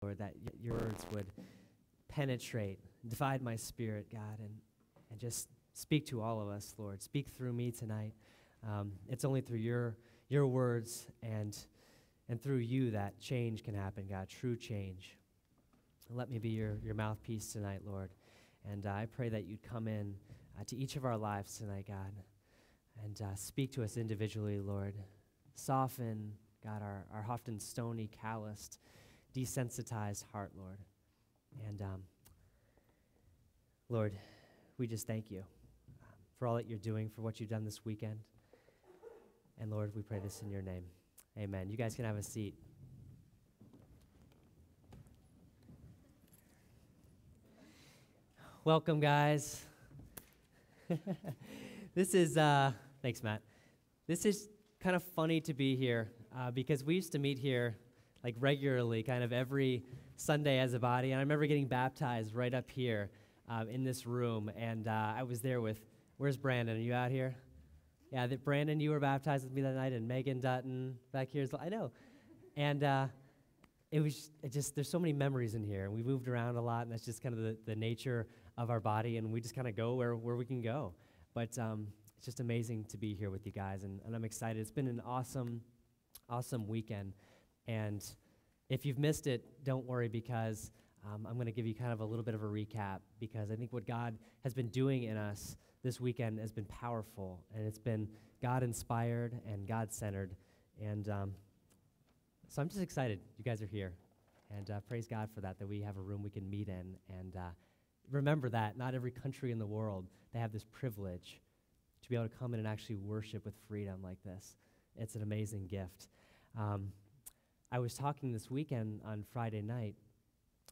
Lord, that your words would penetrate, divide my spirit, God, and just speak to all of us, Lord. Speak through me tonight. It's only through your words and through you that change can happen, God, true change. Let me be your mouthpiece tonight, Lord. And I pray that you'd come in to each of our lives tonight, God, and speak to us individually, Lord. Soften, God, our often stony, calloused, desensitized heart, Lord. And Lord, we just thank you for all that you're doing, for what you've done this weekend. And Lord, we pray this in your name. Amen. You guys can have a seat. Welcome, guys. This is, thanks, Matt. This is kind of funny to be here because we used to meet here like regularly, kind of every Sunday as a body. And I remember getting baptized right up here in this room. And I was there with, where's Brandon? Are you out here? Yeah, Brandon, you were baptized with me that night, and Megan Dutton back here. I know. And it just, there's so many memories in here. And we moved around a lot, and that's just kind of the nature of our body, and we just kind of go where we can go. But it's just amazing to be here with you guys, and I'm excited. It's been an awesome weekend. And if you've missed it, don't worry, because I'm going to give you kind of a little bit of a recap, because I think what God has been doing in us this weekend has been powerful, and it's been God-inspired and God-centered. And so I'm just excited you guys are here, and praise God for that we have a room we can meet in. And remember that not every country in the world, they have this privilege to be able to come in and actually worship with freedom like this. It's an amazing gift. I was talking this weekend on Friday night,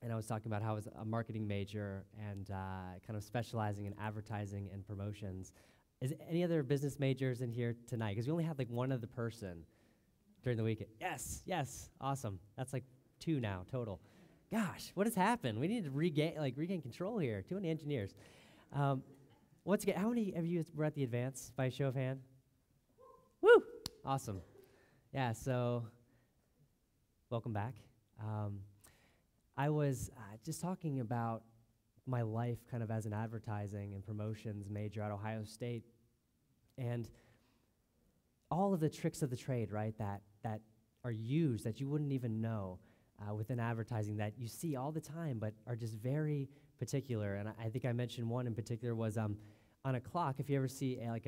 and I was talking about how I was a marketing major and kind of specializing in advertising and promotions. Is any other business majors in here tonight? Because we only had like one other person during the weekend. Yes, awesome. That's like 2 now total. Gosh, what has happened? We need to regain control here. Too many engineers. How many of you were at the advance by a show of hand? Woo! Awesome. Yeah, so welcome back. I was just talking about my life kind of as an advertising and promotions major at Ohio State, and all of the tricks of the trade, right, that are used that you wouldn't even know within advertising that you see all the time but are just very particular. And I think I mentioned one in particular was on a clock. If you ever see a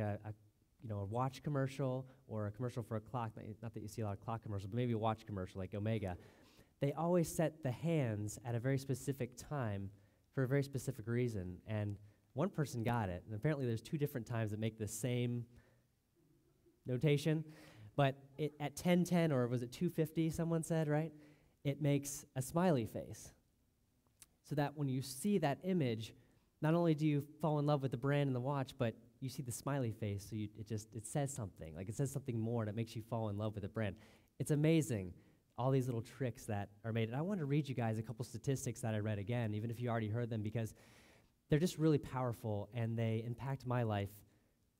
watch commercial or a commercial for a clock, not that you see a lot of clock commercials, but maybe a watch commercial like Omega, they always set the hands at a very specific time for a very specific reason. And one person got it, and apparently there's 2 different times that make the same notation, but at 10:10, or was it 2:50, someone said, right? It makes a smiley face. So that when you see that image, not only do you fall in love with the brand and the watch, but you see the smiley face, so it says something. Like, it says something more that makes you fall in love with the brand. It's amazing, all these little tricks that are made. And I want to read you guys a couple statistics that I read again, even if you already heard them, because they're just really powerful, and they impact my life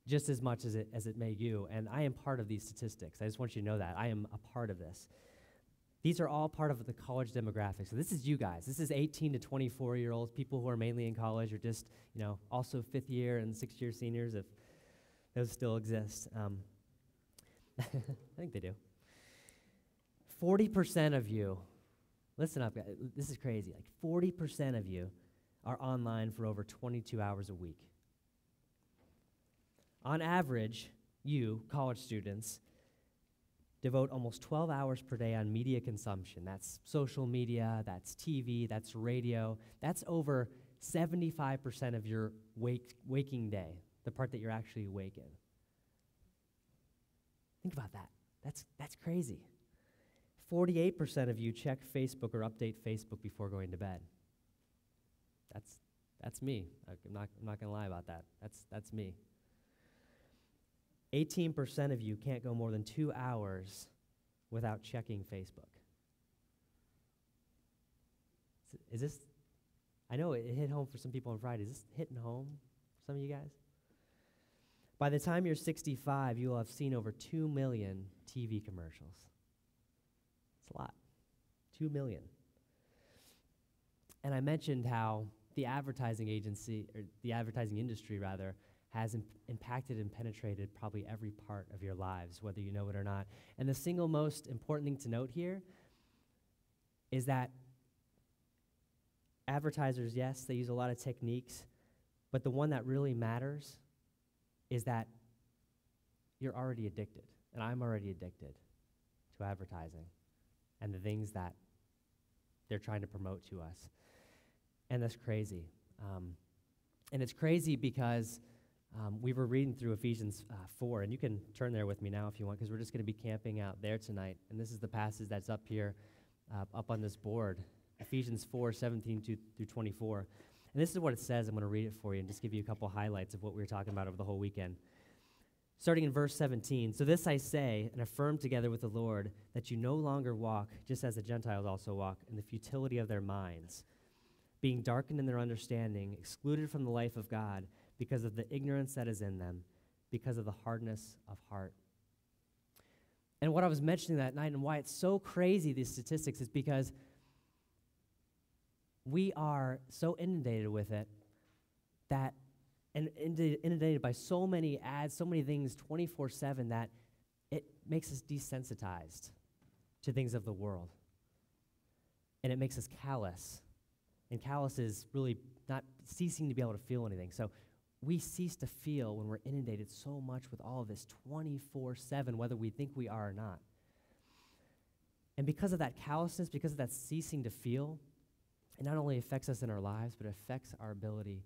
just as much as it may you. And I am part of these statistics. I just want you to know that. I am a part of this. These are all part of the college demographic. So this is you guys. This is 18 to 24-year-olds, people who are mainly in college, or just, also 5th year and 6th year seniors, if those still exist. I think they do. 40% of you, listen up, guys, this is crazy, like 40% of you are online for over 22 hours a week. On average, you, college students, devote almost 12 hours per day on media consumption. That's social media, that's TV, that's radio. That's over 75% of your waking day, the part that you're actually awake in. Think about that. That's crazy. 48% of you check Facebook or update Facebook before going to bed. That's me. I'm not going to lie about that. That's me. 18% of you can't go more than 2 hours without checking Facebook. Is this, I know it hit home for some people on Friday. Is this hitting home for some of you guys? By the time you're 65, you will have seen over 2 million TV commercials. It's a lot. 2 million. And I mentioned how the advertising agency, or the advertising industry rather, has impacted and penetrated probably every part of your lives, whether you know it or not. And the single most important thing to note here is that advertisers, yes, they use a lot of techniques, but the one that really matters is that you're already addicted, and I'm already addicted to advertising and the things that they're trying to promote to us. And that's crazy. And it's crazy because we were reading through Ephesians 4, and you can turn there with me now if you want, because we're just going to be camping out there tonight. And this is the passage that's up here, up on this board, Ephesians 4, 17 through 24. And this is what it says. I'm going to read it for you and just give you a couple highlights of what we were talking about over the whole weekend. Starting in verse 17, "So this I say and affirm together with the Lord, that you no longer walk, just as the Gentiles also walk, in the futility of their minds, being darkened in their understanding, excluded from the life of God, because of the ignorance that is in them, because of the hardness of heart." And what I was mentioning that night and why it's so crazy, these statistics, is because we are so inundated with it that, and inundated by so many ads, so many things 24/7, that it makes us desensitized to things of the world. And it makes us callous. And callous is really not ceasing to be able to feel anything. So we cease to feel when we're inundated so much with all of this 24/7, whether we think we are or not. And because of that callousness, because of that ceasing to feel, it not only affects us in our lives, but it affects our ability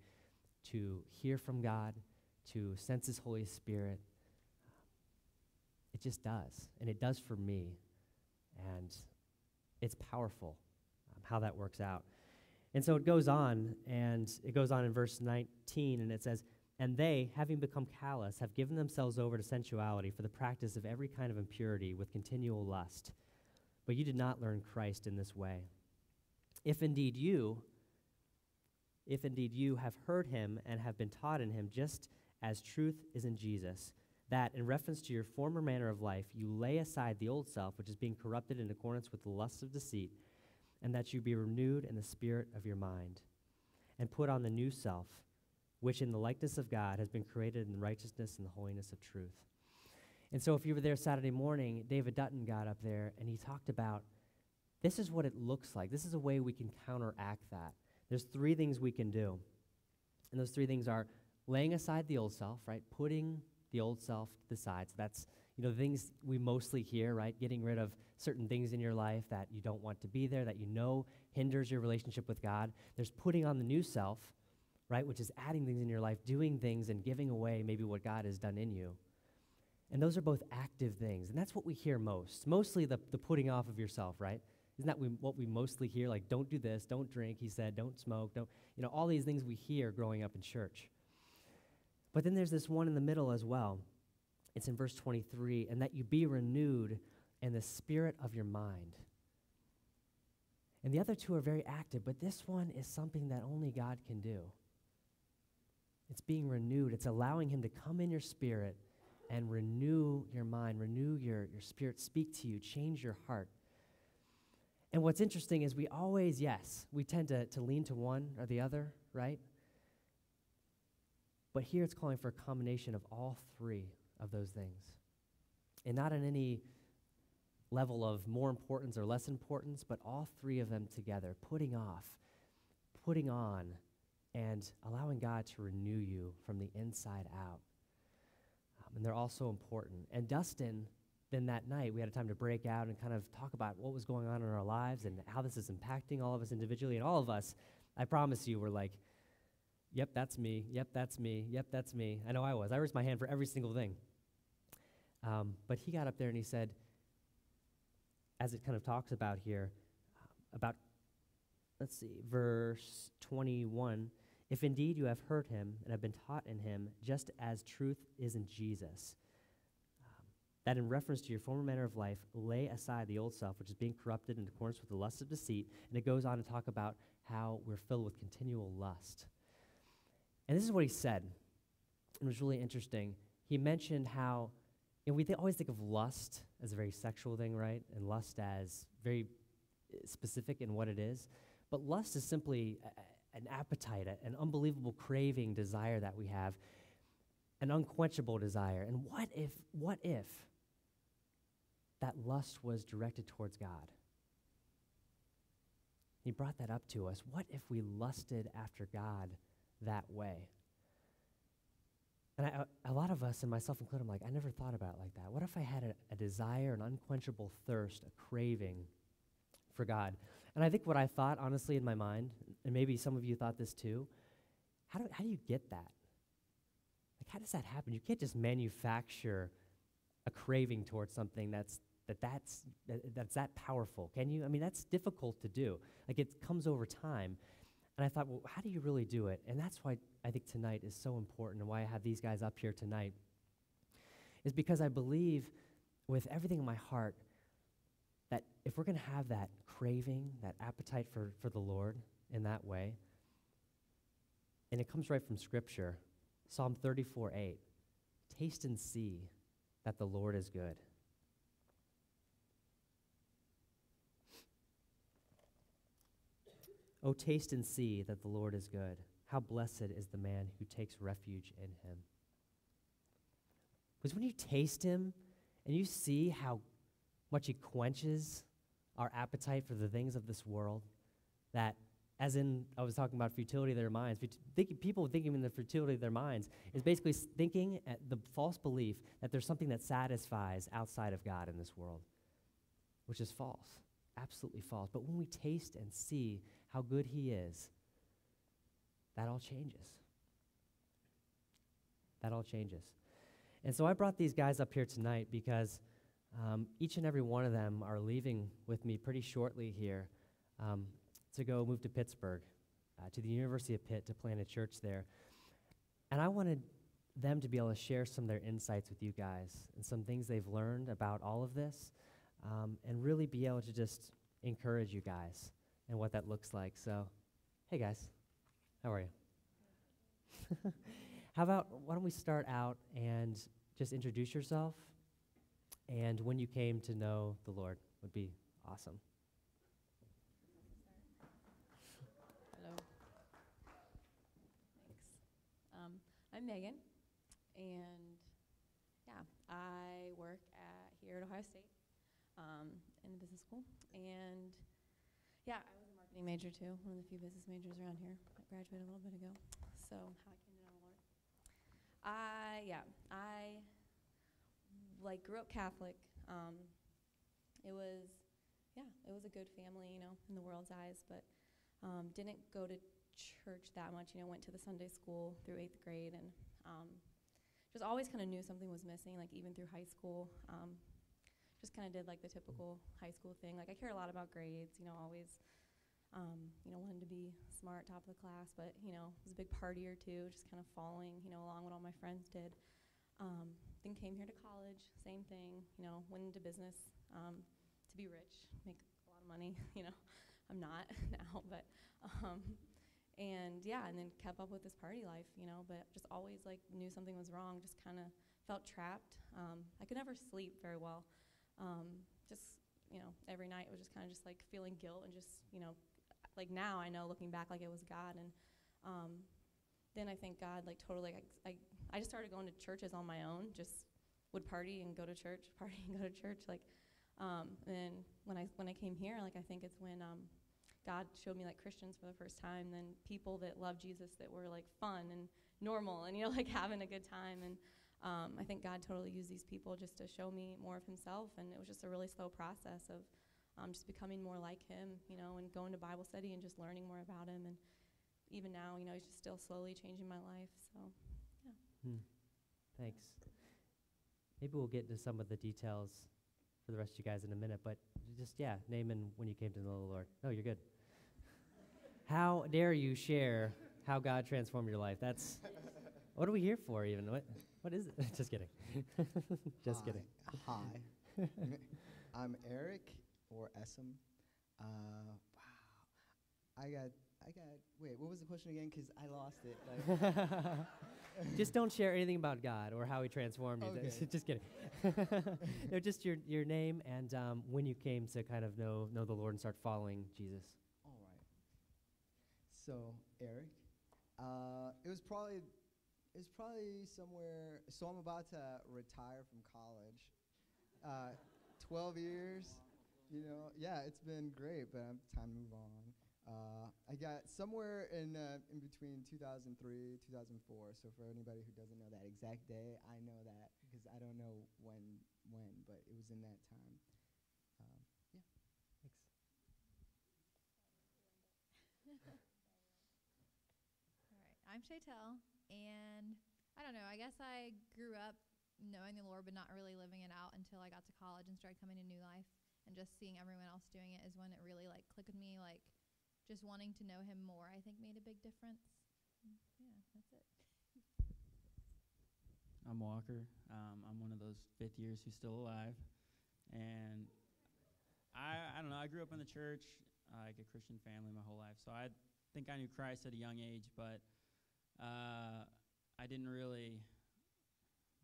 to hear from God, to sense His Holy Spirit. It just does, and it does for me. And it's powerful how that works out. And so it goes on in verse 19, and it says, "And they, having become callous, have given themselves over to sensuality for the practice of every kind of impurity with continual lust. But you did not learn Christ in this way. If indeed you have heard him and have been taught in him, just as truth is in Jesus, that in reference to your former manner of life, you lay aside the old self, which is being corrupted in accordance with the lusts of deceit, and that you be renewed in the spirit of your mind, and put on the new self, which in the likeness of God has been created in righteousness and the holiness of truth." And so if you were there Saturday morning, David Dutton got up there, and he talked about, this is what it looks like. This is a way we can counteract that. There's 3 things we can do. And those 3 things are laying aside the old self, right? Putting the old self to the side. So that's, the things we mostly hear, right? Getting rid of certain things in your life that you don't want to be there, that hinders your relationship with God. There's putting on the new self, right? Which is adding things in your life, doing things and giving away maybe what God has done in you. And those are both active things. And that's what we hear most. Mostly the putting off of yourself, right? Isn't that what we mostly hear? Like, don't do this, don't drink, he said, don't smoke, all these things we hear growing up in church. But then there's this one in the middle as well. It's in verse 23, "And that you be renewed in the spirit of your mind." And the other 2 are very active, but this one is something that only God can do. It's being renewed. It's allowing him to come in your spirit and renew your mind, renew your spirit, speak to you, change your heart. And what's interesting is we tend to lean to one or the other, right? But here it's calling for a combination of all 3 of those things. And not in any level of more importance or less importance, but all 3 of them together, putting off, putting on, and allowing God to renew you from the inside out. And they're also important. And Dustin, then that night, we had a time to break out and kind of talk about what was going on in our lives and how this is impacting all of us individually. And all of us, I promise you, were like, yep, that's me. Yep, that's me. Yep, that's me. I know I was. I raised my hand for every single thing. But he got up there and he said, as it kind of talks about here, verse 21, "If indeed you have heard him and have been taught in him, just as truth is in Jesus, that in reference to your former manner of life, lay aside the old self, which is being corrupted in accordance with the lusts of deceit." And it goes on to talk about how we're filled with continual lust. And this is what he said. It was really interesting. He mentioned how, we always think of lust as a very sexual thing, right? And lust as very specific in what it is. But lust is simply an appetite, an unbelievable craving, desire that we have, an unquenchable desire. And what if that lust was directed towards God? He brought that up to us. What if we lusted after God that way? And a lot of us, and myself included, I'm like, I never thought about it like that. What if I had a desire, an unquenchable thirst, a craving for God? And I think what I thought, honestly, in my mind, and maybe some of you thought this too, how do you get that? Like, how does that happen? You can't just manufacture a craving towards something that's that powerful, can you? I mean, that's difficult to do. Like, it comes over time. And I thought, well, how do you really do it? And that's why I think tonight is so important, and why I have these guys up here tonight, is because I believe with everything in my heart that if we're going to have that craving, that appetite for the Lord in that way, and it comes right from Scripture, Psalm 34:8, taste and see that the Lord is good. Oh, taste and see that the Lord is good. How blessed is the man who takes refuge in him. Because when you taste him and you see how much he quenches our appetite for the things of this world, that, as in, I was talking about futility of their minds, people thinking in the futility of their minds is basically thinking the false belief that there's something that satisfies outside of God in this world, which is false, absolutely false. But when we taste and see how good he is, that all changes. That all changes. And so I brought these guys up here tonight because each and every one of them are leaving with me pretty shortly here to go move to Pittsburgh, to the University of Pitt, to plant a church there. And I wanted them to be able to share some of their insights with you guys and some things they've learned about all of this, and really be able to just encourage you guys and what that looks like. So, hey guys, how are you? Why don't we start out and just introduce yourself and when you came to know the Lord would be awesome. Hello. Thanks. I'm Megan, and yeah, I work here at Ohio State in the business school, and yeah, I was a marketing major too, one of the few business majors around here. I graduated a little bit ago, so how I came to know the Lord. I grew up Catholic. It was a good family, in the world's eyes, but didn't go to church that much. Went to the Sunday school through 8th grade, and just always kind of knew something was missing. Like even through high school, just kind of did like the typical high school thing. Like I cared a lot about grades. Always, wanted to be smart, top of the class, but was a big partier too. Just kind of following, along what all my friends did. Then came here to college, same thing, went into business to be rich, make a lot of money, I'm not now, but, and then kept up with this party life, but just always knew something was wrong, just kind of felt trapped. I could never sleep very well. Just, every night it was just kind of just feeling guilt and just, now I know looking back it was God. And then I think God totally, I just started going to churches on my own, just would party and go to church, party and go to church. And when I came here, I think it's when God showed me Christians for the first time, then people that love Jesus that were fun and normal and having a good time. And I think God totally used these people just to show me more of himself, and it was just a really slow process of just becoming more like him, and going to Bible study and just learning more about him. And even now, he's just still slowly changing my life. So, yeah. Thanks. Maybe we'll get into some of the details for the rest of you guys in a minute, but just, name and when you came to know the Lord. No, you're good. How dare you share how God transformed your life? That's, what are we here for even? What is it? Just kidding. Just kidding. Hi. I'm Eric, or Essam. Wow. Wait, what was the question again? Because I lost it. Just don't share anything about God or how he transformed you. Okay. Just kidding. No, just your name and when you came to kind of know the Lord and start following Jesus. All right. So Eric, it was probably somewhere. So I'm about to retire from college. 12 years, yeah, it's been great, but time to move on. I got somewhere in between 2003, 2004. So for anybody who doesn't know that exact day, I know that because I don't know when, but it was in that time. Yeah. Thanks. All right, I'm Shaytel, and I don't know, I guess I grew up knowing the Lord but not really living it out until I got to college and started coming to New Life, and just seeing everyone else doing it is when it really like clicked with me, like just wanting to know him more, I think made a big difference. Yeah, that's it. I'm Walker. I'm one of those fifth years who's still alive, and I don't know, I grew up in the church, like a Christian family my whole life, so I think I knew Christ at a young age, but I didn't really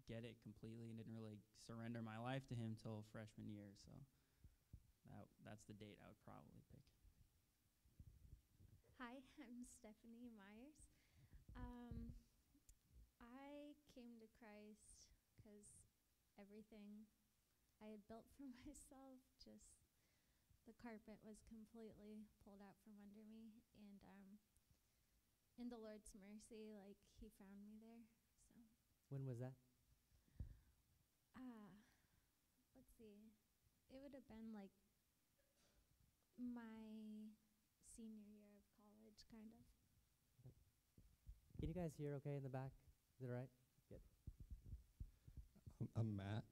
get it completely and didn't really surrender my life to him till freshman year, so that's the date I would probably pick. Hi, I'm Stephanie Myers. I came to Christ because everything I had built for myself, just the carpet was completely pulled out from under me, and in the Lord's mercy, like he found me there. So. When was that? Let's see. It would have been like my senior year of college, kind of. Can you guys hear okay in the back? Is it all right? Good. I'm Matt.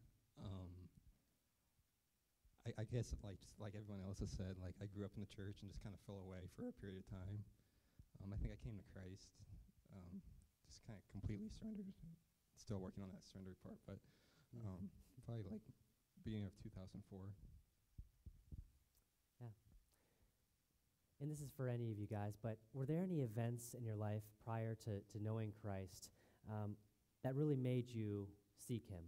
I guess just like everyone else has said, like I grew up in the church and just kind of fell away for a period of time. I think I came to Christ, just kind of completely surrendered. Still working on that surrender part, but probably like beginning of 2004. Yeah. And this is for any of you guys, but were there any events in your life prior to knowing Christ that really made you seek him,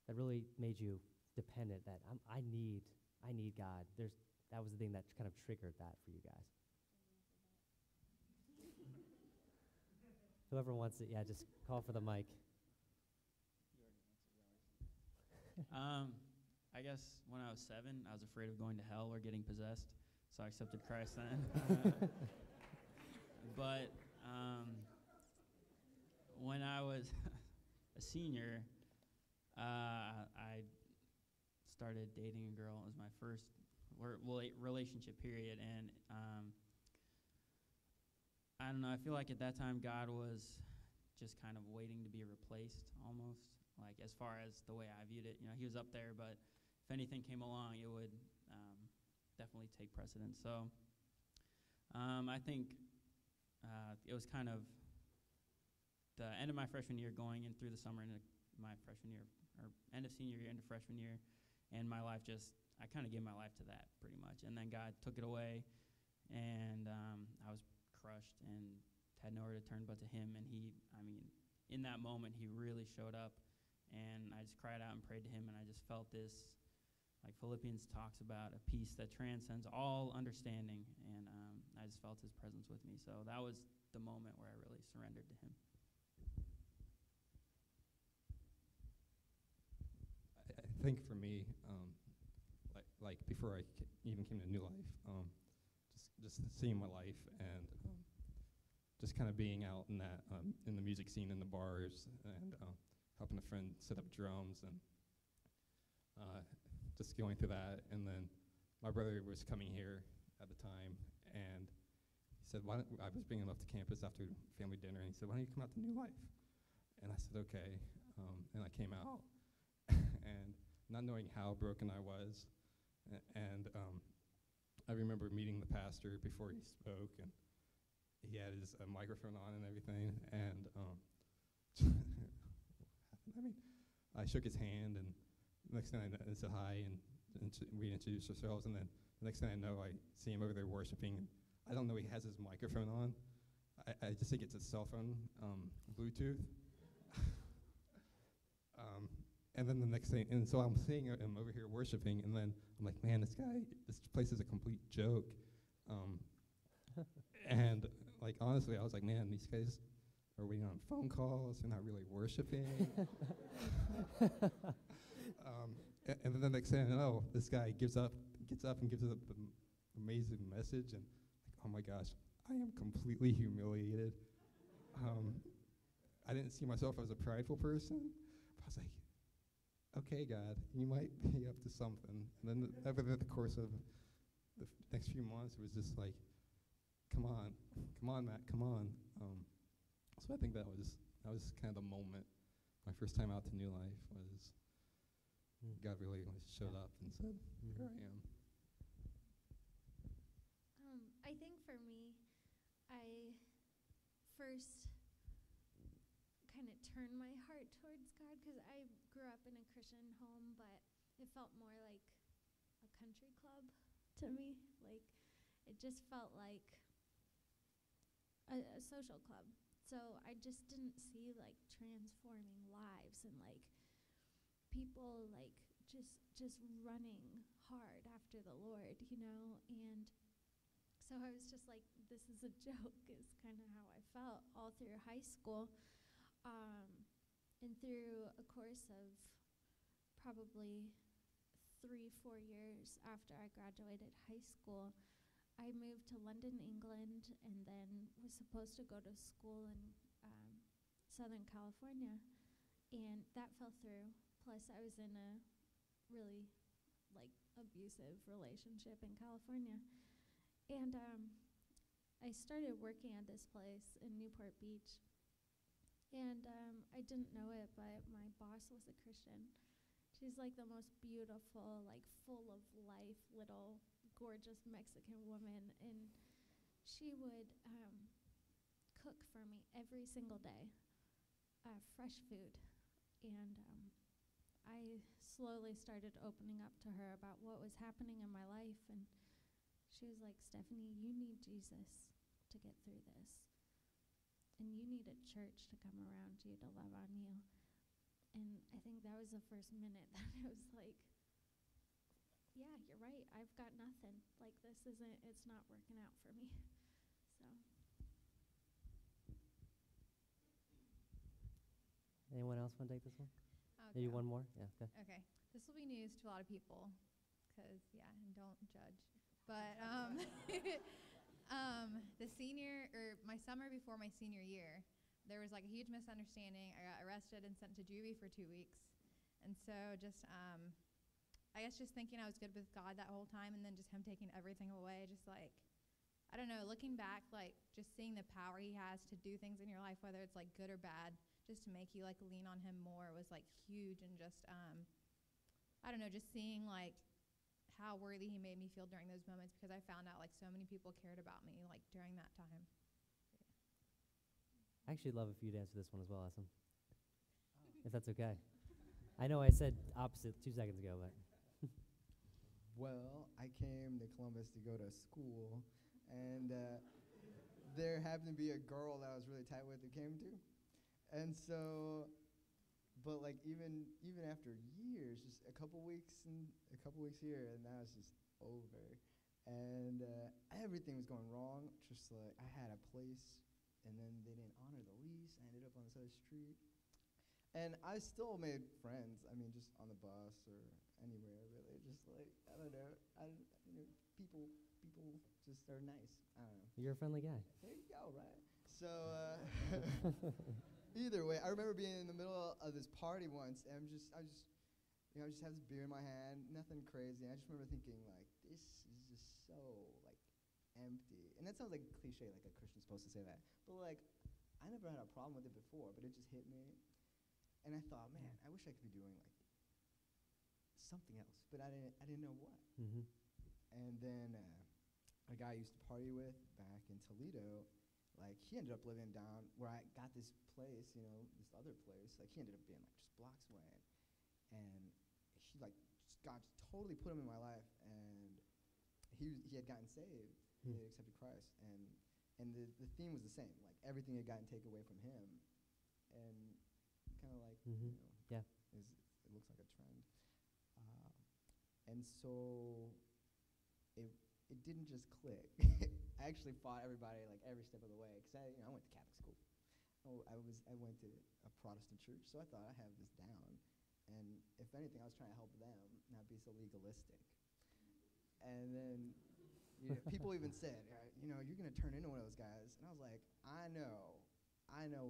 that really made you dependent, that I need God? That was the thing that kind of triggered that for you guys. Whoever wants it, yeah, just call for the mic. I guess when I was 7, I was afraid of going to hell or getting possessed, so I accepted Christ then. But when I was a senior, I started dating a girl. It was my first relationship period, and I don't know, I feel like at that time God was just kind of waiting to be replaced almost, like as far as the way I viewed it. He was up there, but if anything came along, it would definitely take precedence. So I think it was kind of the end of my freshman year going in through the summer into my freshman year, or end of senior year into freshman year, and my life I kind of gave my life to that pretty much. And then God took it away, and I was crushed and had nowhere to turn but to him. And in that moment, he really showed up, and I just cried out and prayed to him, and I just felt this, like Philippians talks about, a peace that transcends all understanding, and I just felt his presence with me. So that was the moment where I really surrendered to him. I think for me, like before I even came to New Life, just seeing my life and just kind of being out in that in the music scene in the bars and helping a friend set up drums and just going through that. And then my brother was coming here at the time, and he said, "Why don't I was bringing him up to campus after family dinner?" And he said, "Why don't you come out to New Life?" And I said, "Okay." And I came out, and not knowing how broken I was, and I remember meeting the pastor before he spoke, and he had his microphone on and everything, and I shook his hand, and the next thing I said hi, and we introduced ourselves, and then the next thing I know, I see him over there worshiping, and I don't know he has his microphone on. I just think it's a cell phone, Bluetooth. And then the next thing, and so I'm seeing him over here worshiping, and then I'm like, man, this place is a complete joke. And like, honestly, I was like, man, these guys are waiting on phone calls. They're not really worshiping. And then the next thing I know, this guy gets up and gives us an amazing message, and like, oh my gosh, I am completely humiliated. I didn't see myself as a prideful person. But I was like, okay, God, you might be up to something. And then over the course of the next few months, it was just like, come on, Matt, come on. So I think that was kind of the moment. My first time out to New Life was God really showed up and said, here I am. I think for me, I first kind of turned my heart towards God because I grew up in a Christian home, but it felt more like a country club to me. Like, it just felt like a social club. So I just didn't see like transforming lives and like people like just running hard after the Lord, you know? And so I was just like, this is a joke, is kind of how I felt all through high school. And through a course of probably 3-4 years after I graduated high school, I moved to London, England, and then was supposed to go to school in Southern California, and that fell through. Plus, I was in a really like abusive relationship in California, and I started working at this place in Newport Beach, and I didn't know it, but my boss was a Christian. She's like the most beautiful, like full of life, little gorgeous Mexican woman, and she would cook for me every single day, fresh food, and I slowly started opening up to her about what was happening in my life, and she was like, Stephanie, you need Jesus to get through this, and you need a church to come around you to love on you. And I think that was the first minute that I was like, yeah, you're right, I've got nothing. Like, it's not working out for me. So. Anyone else want to take this one? Okay. Maybe one more? Yeah, okay. Okay. This will be news to a lot of people, because, yeah, and don't judge. But my summer before my senior year, there was like a huge misunderstanding. I got arrested and sent to juvie for 2 weeks. And so I guess just thinking I was good with God that whole time, and then just him taking everything away, just like, I don't know, looking back, like just seeing the power he has to do things in your life, whether it's like good or bad, just to make you like lean on him more was like huge. And just, I don't know, just seeing like how worthy he made me feel during those moments, because I found out like so many people cared about me like during that time. I actually love if you'd answer this one as well, Asim, if that's okay. I know I said opposite 2 seconds ago, but. Well, I came to Columbus to go to school, and there happened to be a girl that I was really tight with who came to. And so, but like even after years, just a couple weeks here, and now it's just over. And everything was going wrong. Just like I had a place, and then they didn't honor the lease. I ended up on this other street. And I still made friends. I mean, just on the bus or anywhere, really. Just like, I don't know. People just are nice. I don't know. You're a friendly guy. There you go, right? So, either way, I remember being in the middle of this party once, and I just have this beer in my hand, nothing crazy. And I just remember thinking, like, this is just so, like, empty. And that sounds like a cliche, like a Christian's supposed to say that. But, like, I never had a problem with it before, but it just hit me. And I thought, man, I wish I could be doing like something else, but I didn't know what. Mm-hmm. And then a guy I used to party with back in Toledo, like he ended up living down where I got this place, this other place. Like he ended up being like just blocks away, and he like just God just totally put him in my life, and he had gotten saved, he had accepted Christ, and the theme was the same, like everything had gotten taken away from him, and kind of like, yeah, it looks like a trend. And so it didn't just click. I actually fought everybody like every step of the way because I went to Catholic school. I went to a Protestant church, so I thought I have this down. And if anything, I was trying to help them not be so legalistic. And then people even said, you're going to turn into one of those guys. And I was like, I know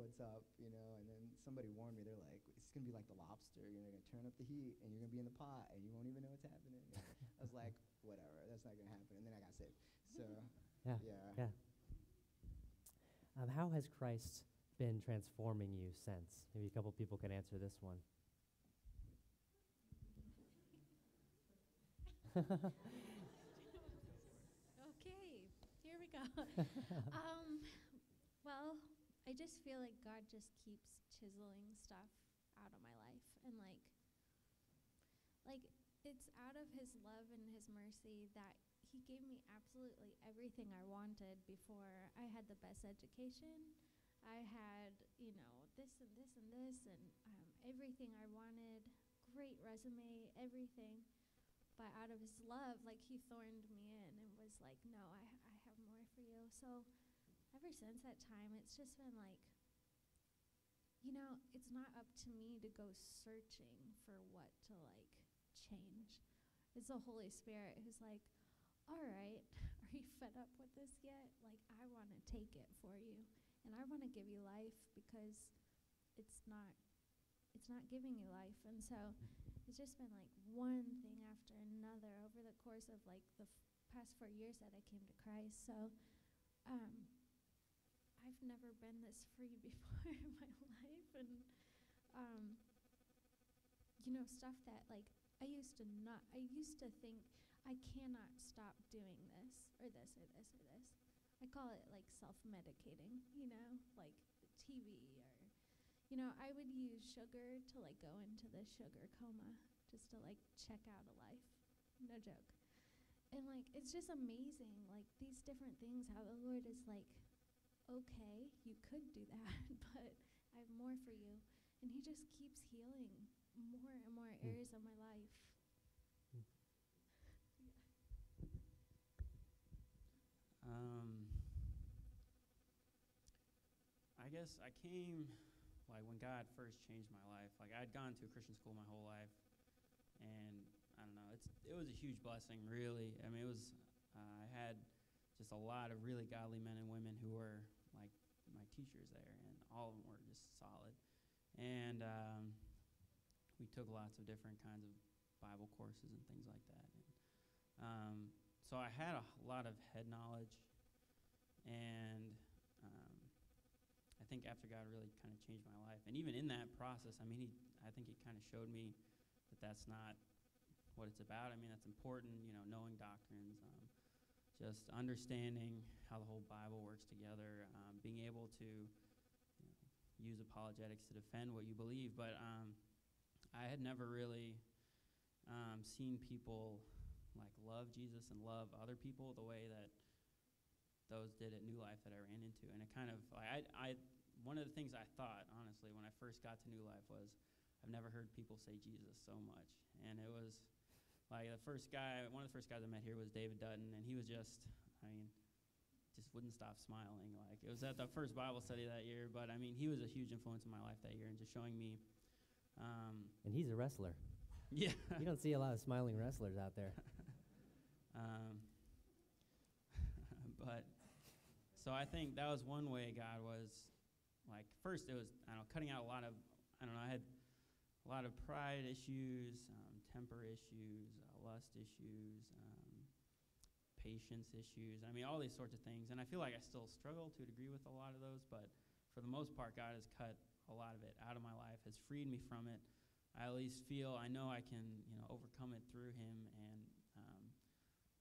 what's up, And then somebody warned me. They're like, it's going to be like the lobster. You're going to turn up the heat, and you're going to be in the pot, and you won't even know what's happening. I was like, whatever, that's not going to happen. And then I got saved. So, yeah. How has Christ been transforming you since? Maybe a couple people can answer this one. Okay, here we go. Well, I just feel like God just keeps chiseling stuff out of my life, and like it's out of his love and his mercy that he gave me absolutely everything I wanted before. I had the best education. I had, this and this and this, and everything I wanted, great resume, everything. But out of his love, like, he thorned me in and was like, no, I have more for you. So ever since that time, it's just been like, it's not up to me to go searching for what to, change. It's the Holy Spirit who's like, all right, are you fed up with this yet? Like, I want to take it for you, and I want to give you life because it's not giving you life. And so it's just been like one thing after another over the course of like the past 4 years that I came to Christ. So I've never been this free before in my life, and stuff that like I used to think I cannot stop doing this or this or this or this. I call it like self-medicating, like TV or, I would use sugar to like go into the sugar coma just to like check out of life. No joke. And like, it's just amazing, like these different things, how the Lord is like, okay, you could do that, but I have more for you. And he just keeps healing more and more areas of my life. I guess I came, like, when God first changed my life. Like, I'd gone to a Christian school my whole life, and I don't know, it was a huge blessing, really. I mean, I had just a lot of really godly men and women who were, like, my teachers there, and all of them were just solid. And we took lots of different kinds of Bible courses and things like that. And, so I had a lot of head knowledge, and I think after God really kind of changed my life, and even in that process, I mean, I think he kind of showed me that that's not what it's about. I mean, that's important, knowing doctrines, just understanding how the whole Bible works together, being able to use apologetics to defend what you believe. But I had never really seen people like love Jesus and love other people the way that those did at New Life that I ran into. And it kind of, like, I one of the things I thought, honestly, when I first got to New Life was, I've never heard people say Jesus so much. And it was, like, one of the first guys I met here was David Dutton, and he was just wouldn't stop smiling. Like, it was at the first Bible study that year, but, I mean, he was a huge influence in my life that year, and just showing me. And he's a wrestler. Yeah. You don't see a lot of smiling wrestlers out there. But, so I think that was one way God was, like, first it was, cutting out a lot of, I had a lot of pride issues, temper issues, lust issues, patience issues. I mean, all these sorts of things. And I feel like I still struggle to a degree with a lot of those, but for the most part, God has cut a lot of it out of my life, has freed me from it. I at least I know I can, overcome it through him. And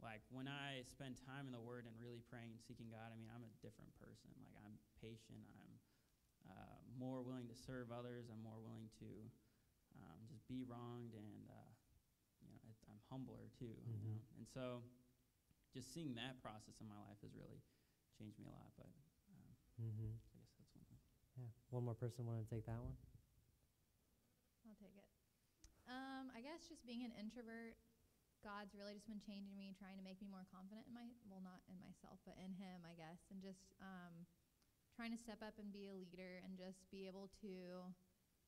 like, when I spend time in the Word and really praying and seeking God, I mean, I'm a different person. Like, I'm patient. I'm more willing to serve others. I'm more willing to just be wronged, and I'm humbler too. Mm-hmm. And so, just seeing that process in my life has really changed me a lot. But I guess that's one thing. Yeah. One more person want to take that one? I'll take it. I guess just being an introvert God's really just been changing me, trying to make me more confident in not in myself, but in him, I guess, and just trying to step up and be a leader and just be able to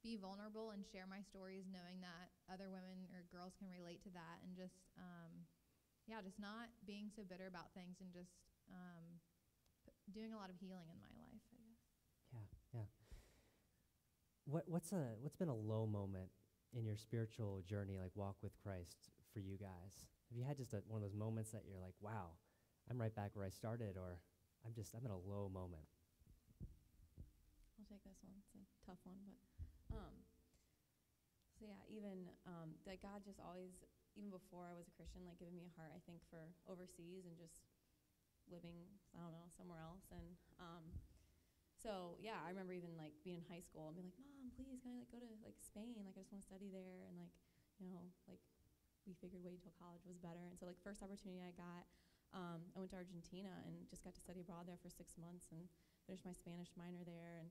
be vulnerable and share my stories, knowing that other women or girls can relate to that, and just just not being so bitter about things, and just doing a lot of healing in my life, I guess. Yeah. What's been a low moment in your spiritual journey, like walk with Christ, for you guys? Have you had just one of those moments that you're like, wow, I'm right back where I started, or I'm in a low moment? I'll take this one. It's a tough one, but so yeah, even that God just always, even before I was a Christian, like giving me a heart, I think, for overseas and just living, I don't know, somewhere else. And so yeah, I remember even like being in high school and being like, Mom, please, can I like go to like Spain? Like I just want to study there. And like, like we figured waiting till college was better. And so like first opportunity I got, I went to Argentina and just got to study abroad there for 6 months and finished my Spanish minor there. And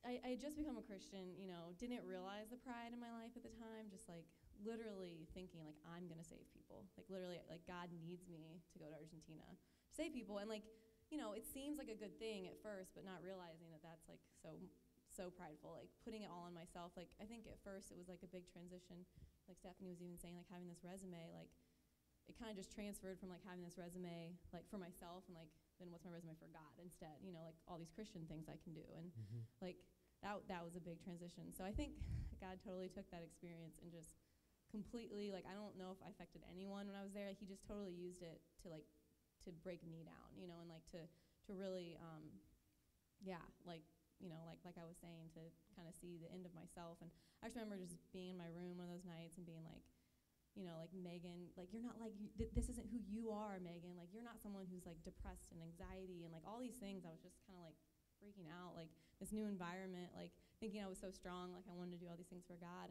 I had just become a Christian, didn't realize the pride in my life at the time, just like literally thinking like I'm going to save people. Like literally like God needs me to go to Argentina to save people. And like, it seems like a good thing at first, but not realizing that that's like so prideful, like putting it all on myself. Like I think at first it was like a big transition. Like Stephanie was even saying, like having this resume, like it kind of just transferred from like having this resume like for myself and like then what's my resume for God instead, like all these Christian things I can do. And like that was a big transition. So I think God totally took that experience and just completely, like I don't know if I affected anyone when I was there. Like, he just totally used it to break me down, and like to really like I was saying, to kind of see the end of myself. And I just remember just being in my room one of those nights and being like, like, Megan, like, you're not like, this isn't who you are, Megan. Like, you're not someone who's, like, depressed and anxiety and, like, all these things. I was just kind of, like, freaking out, like, this new environment, like, thinking I was so strong, like, I wanted to do all these things for God.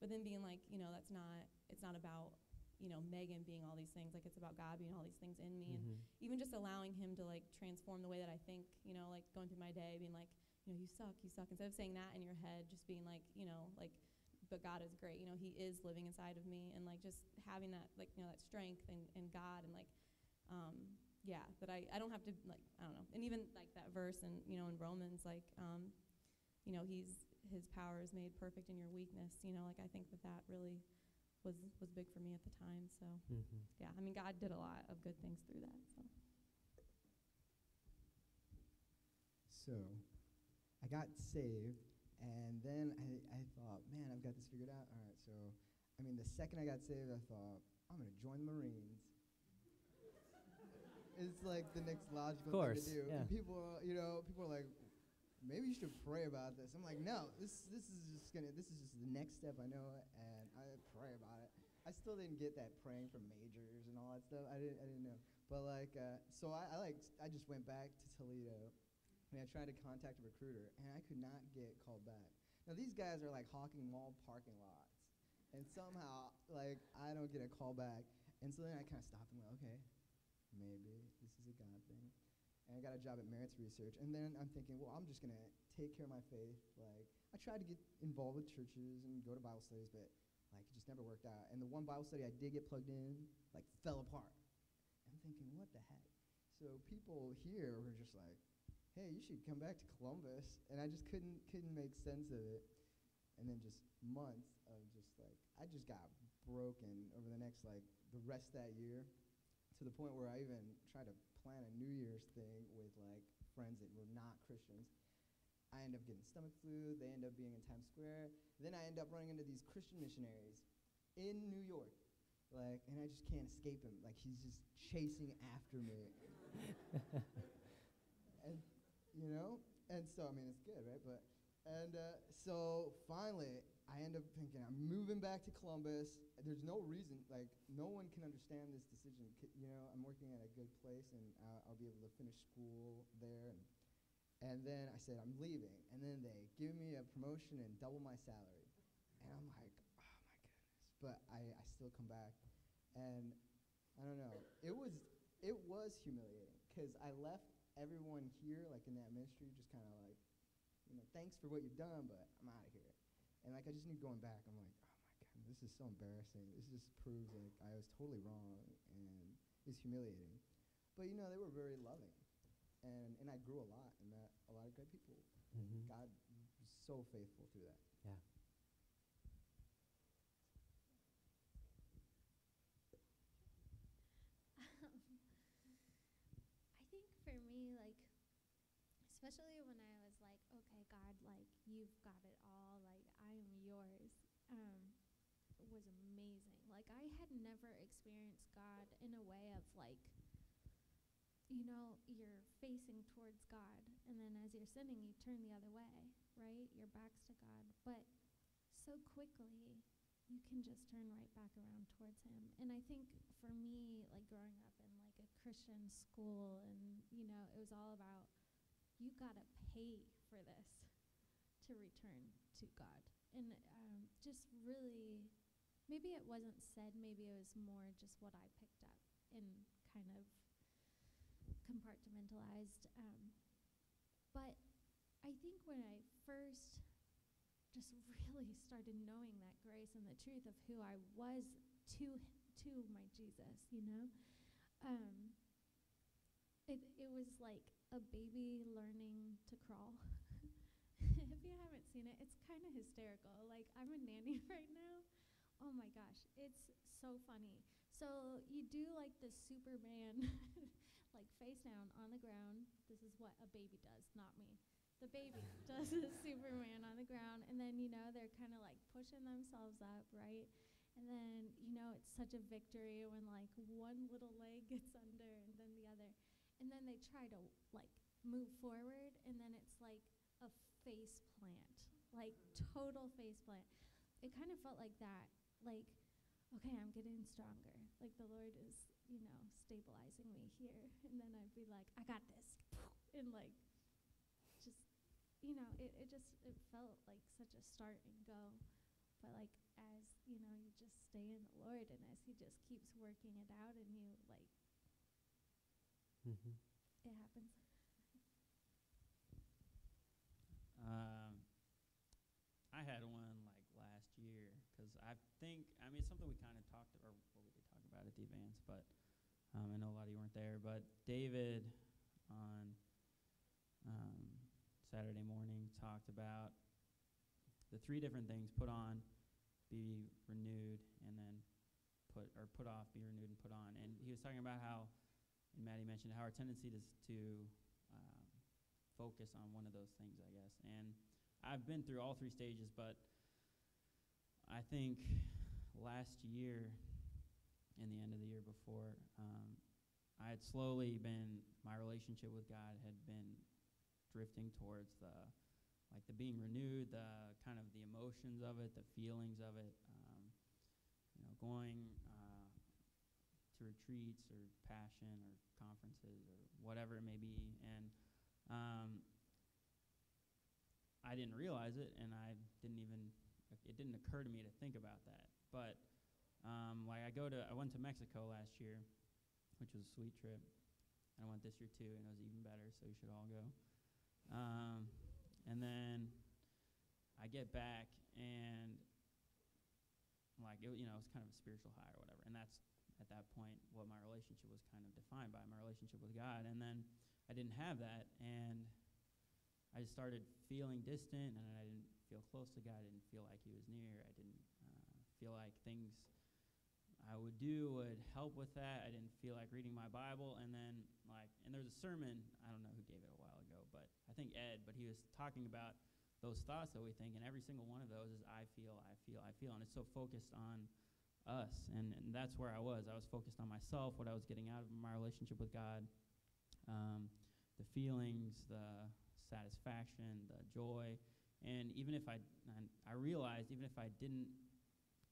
But then being like, it's not about, Megan being all these things. Like, it's about God being all these things in me. And even just allowing him to, like, transform the way that I think, like, going through my day, being like, you suck. Instead of saying that in your head, just being like, like, but God is great. He is living inside of me, and like just having that, like, that strength and God, and like, that I don't have to, like, I don't know. And even like that verse in Romans, like, his power is made perfect in your weakness. Like, I think that really was big for me at the time. So yeah, I mean, God did a lot of good things through that. So I got saved. And then I thought, man, I've got this figured out. All right, so, I mean, the second I got saved, I thought, I'm going to join the Marines. It's like the next logical thing to do. Yeah. And people are like, maybe you should pray about this. I'm like, no, this is just the next step I know, and I pray about it. I still didn't get that praying for majors and all that stuff. I didn't know. But like, so I just went back to Toledo. And I tried to contact a recruiter, and I could not get called back. Now, these guys are, like, hawking mall parking lots. And somehow, like, I don't get a call back. And so then I kind of stopped and went, okay, maybe this is a God thing. And I got a job at Merits Research. And then I'm thinking, well, I'm just going to take care of my faith. Like, I tried to get involved with churches and go to Bible studies, but, like, it just never worked out. And the one Bible study I did get plugged in, like, fell apart. I'm thinking, what the heck? So people here were just like, hey, you should come back to Columbus. And I just couldn't make sense of it. And then just months of just like, I just got broken over the next, like, the rest of that year, to the point where I even tried to plan a New Year's thing with, like, friends that were not Christians. I end up getting stomach flu. They end up being in Times Square. Then I end up running into these Christian missionaries in New York. Like, and I just can't escape him. Like, he's just chasing after me. And so, I mean, it's good, right? So finally, I end up thinking, I'm moving back to Columbus. There's no reason, like, no one can understand this decision. I'm working at a good place, and I'll be able to finish school there. And then I said, I'm leaving. And then they give me a promotion and double my salary. And I'm like, oh, my goodness. But I still come back. And I don't know. It was humiliating, because I left everyone here, like, in that ministry, just kind of like, thanks for what you've done, but I'm out of here. And, like, I just knew going back. I'm like, oh, my this is so embarrassing. This just proves like I was totally wrong, and it's humiliating. But you know, they were very loving, and I grew a lot and met a lot of great people. Mm-hmm. God was so faithful through that. Yeah. I think for me, like, especially when I was like, okay, God, like, you've got it all, like, I am yours, was amazing. Like, I had never experienced God in a way of, like, you know, you're facing towards God, and then as you're sinning, you turn the other way, right? Your back's to God. But so quickly, you can just turn right back around towards him. And I think for me, like growing up in like a Christian school, and, you know, it was all about, you got to pay for this to return to God. And just really, maybe it wasn't said, maybe it was more just what I picked up and kind of compartmentalized. But I think when I first just really started knowing that grace and the truth of who I was to my Jesus, you know, it was like a baby learning to crawl. If you haven't seen it, it's kind of hysterical. Like, I'm a nanny right now. Oh my gosh, it's so funny. So you do like the Superman, like face down on the ground. This is what a baby does, not me. The baby does a Superman on the ground, and then, you know, they're kind of like pushing themselves up, right? And then, you know, it's such a victory when like one little leg gets under and then the other. And then they try to like move forward, and then it's like a face plant, like total face plant. It kind of felt like that, like, okay, I'm getting stronger. Like the Lord is, you know, stabilizing me here. And then I'd be like, I got this. And like, just, you know, it felt like such a start and go. But like, as, you know, you just stay in the Lord, and as he just keeps working it out, and you like, Mm-hmm. it happens. I had one like last year, because I mean, it's something we kind of talked, or what we did talk about at the advance, but I know a lot of you weren't there. But David on Saturday morning talked about the 3 different things: put on, be renewed, and then put off, be renewed, and put on. And he was talking about how, and Maddie mentioned how our tendency is to focus on one of those things, I guess. And I've been through all 3 stages, but I think last year and the end of the year before, I had slowly been, my relationship with God had been drifting towards the being renewed, the kind of the emotions of it, the feelings of it, you know, going to retreats or passion or conferences or whatever it may be. And I didn't realize it, and it didn't occur to me to think about that. But like I went to Mexico last year, which was a sweet trip. I went this year too, and it was even better, so you should all go. And then I get back, and like it, you know, it's kind of a spiritual high or whatever. And that's at that point what my relationship was kind of defined by, my relationship with God. And then I didn't have that, and I just started feeling distant, and I didn't feel close to God. I didn't feel like he was near. I didn't feel like things I would do would help with that. I didn't feel like reading my Bible. And then and there's a sermon, I don't know who gave it a while ago, but I think Ed, but he was talking about those thoughts that we think, and every single one of those is I feel, and it's so focused on us. And that's where I was. I was focused on myself, what I was getting out of my relationship with God, the feelings, the satisfaction, the joy. And even if I realized, even if I didn't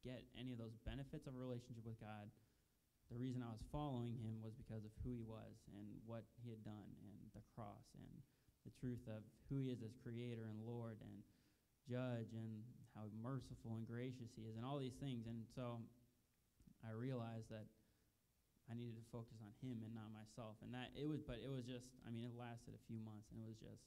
get any of those benefits of a relationship with God, the reason I was following him was because of who he was and what he had done, and the cross, and the truth of who he is as creator and Lord and judge, and how merciful and gracious he is, and all these things. And so I realized that I needed to focus on him and not myself. And it was just, I mean, it lasted a few months, and it was just,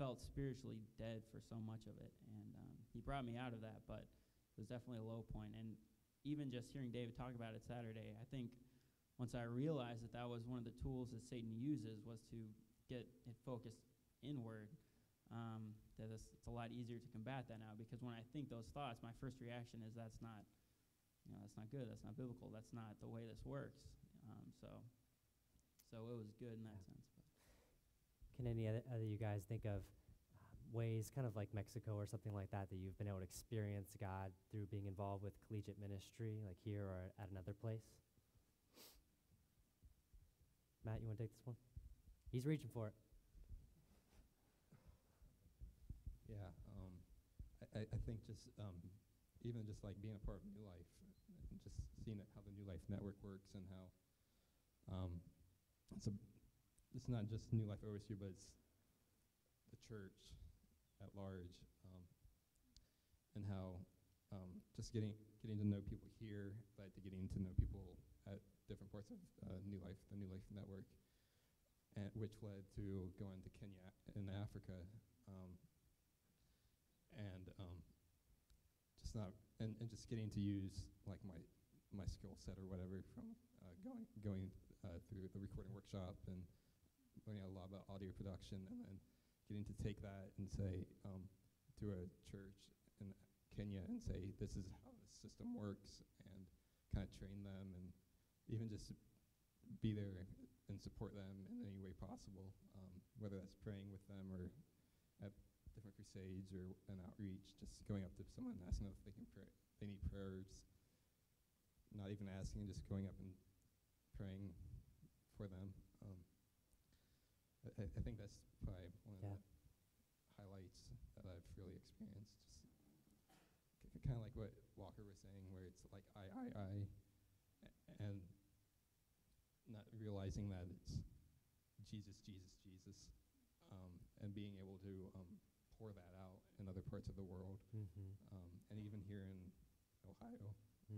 felt spiritually dead for so much of it. And he brought me out of that, but it So it's definitely a low point. And even just hearing David talk about it Saturday, I think once I realized that that was one of the tools that Satan uses was to get it focused inward, that it's a lot easier to combat that now, because when I think those thoughts, my first reaction is that's not good, that's not biblical, that's not the way this works. So it was good in that sense. But. Can any other you guys think of ways, kind of like Mexico or something like that, that you've been able to experience God through being involved with collegiate ministry, like here or at another place? Matt, you want to take this one? He's reaching for it. Yeah, I think just even just like being a part of New Life, and just seeing how the New Life Network works, and how it's not just New Life OSU, but it's the church at large, and how just getting to know people here led to getting to know people at different parts of New Life, the New Life Network, and which led to going to Kenya in Africa, and just getting to use like my skill set or whatever from going through the recording workshop and learning a lot about audio production, and then getting to take that and say to a church in Kenya and say, this is how the system works, and kind of train them, and even just be there and support them in any way possible, whether that's praying with them or at different crusades or an outreach, just going up to someone and asking them if they can pray, they need prayers, not even asking, just going up and praying for them. I think that's probably one of the highlights that I've really experienced. Just kind of like what Walker was saying, where it's like I, and not realizing that it's Jesus, Jesus, Jesus, and being able to pour that out in other parts of the world, and even here in Ohio. So.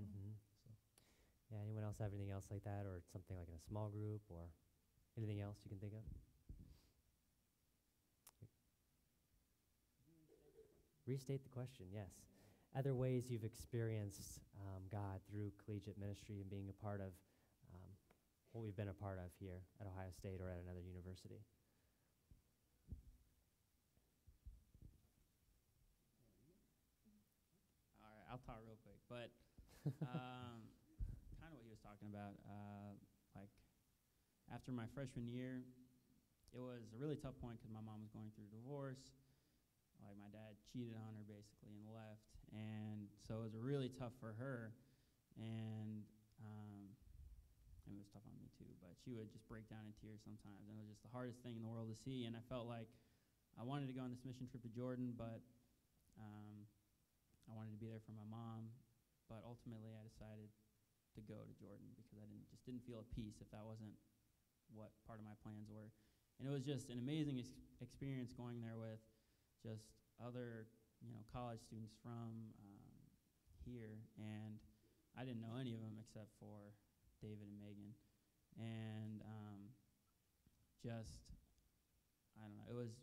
Yeah, anyone else have anything else like that, or something like in a small group, or anything else you can think of? Restate the question, yes. Other ways you've experienced God through collegiate ministry and being a part of what we've been a part of here at Ohio State or at another university. All right, I'll talk real quick, but kind of what he was talking about. Like after my freshman year, it was a really tough point because my mom was going through a divorce. Like my dad cheated on her basically and left, and so it was really tough for her, and it was tough on me too. But she would just break down in tears sometimes, and it was just the hardest thing in the world to see. And I felt like I wanted to go on this mission trip to Jordan, but I wanted to be there for my mom. But ultimately, I decided to go to Jordan because I didn't feel at peace if that wasn't what part of my plans were. And it was just an amazing experience going there with just other, college students from here, and I didn't know any of them except for David and Megan, and I don't know, it was,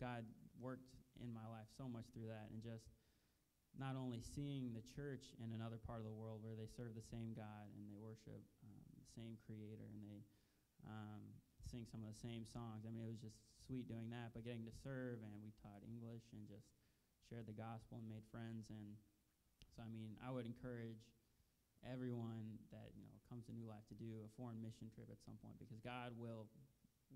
God worked in my life so much through that, and just not only seeing the church in another part of the world where they serve the same God and they worship the same Creator, and they sing some of the same songs. I mean, it was just sweet doing that, but getting to serve, and we taught English and just shared the gospel and made friends. And so, I mean, I would encourage everyone that, comes to New Life to do a foreign mission trip at some point, because God will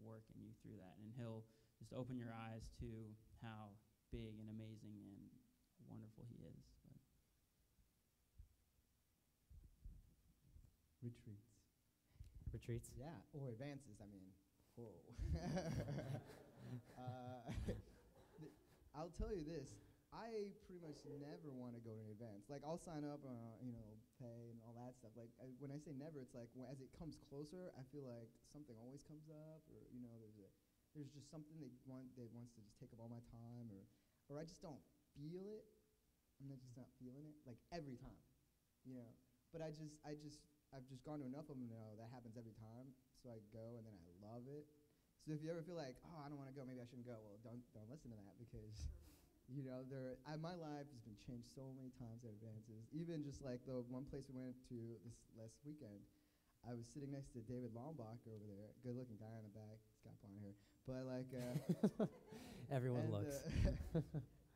work in you through that, and he'll just open your eyes to how big and amazing and wonderful he is. But. Retreats? Yeah, or advances, I mean. Whoa. I'll tell you this. I pretty much never want to go to an advance. Like, I'll sign up, pay and all that stuff. Like, when I say never, it's like as it comes closer, I feel like something always comes up, or, there's just something that wants to just take up all my time, or I just don't feel it. I'm just not feeling it, like, every time, But I've just gone to enough of them to know that happens every time, so I go, and then I love it. So if you ever feel like, oh, I don't want to go, maybe I shouldn't go, well, don't listen to that, because You know, my life has been changed so many times at Advances. Even just like the one place we went to this last weekend, I was sitting next to David Lombach over there, good-looking guy in the back. He's got blonde hair, but like Everyone looks.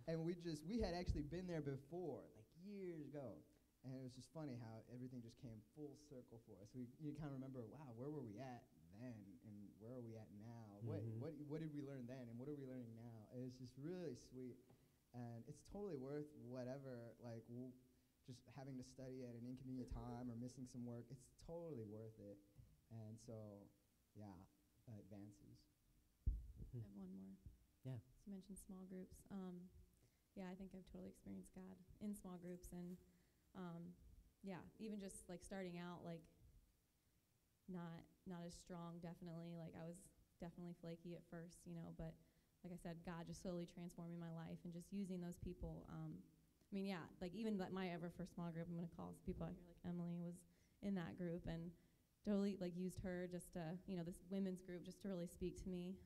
And we had actually been there before, like years ago, and it was just funny how everything just came full circle for us. You kind of remember, wow, where were we at then, and where are we at now? Mm-hmm. What did we learn then, and what are we learning now? And it's just really sweet, and it's totally worth whatever. Like just having to study at an inconvenient time or missing some work, it's totally worth it. And so, yeah, Advances. I have one more. Yeah. So you mentioned small groups. Yeah, I think I've totally experienced God in small groups, and yeah, even just like starting out, like not as strong. Definitely, like I was definitely flaky at first, but like I said, God just slowly transforming my life and just using those people. I mean, yeah, like even my ever first small group, I'm gonna call some people out here, like Emily was in that group, and totally like used her just to, this women's group just to really speak to me.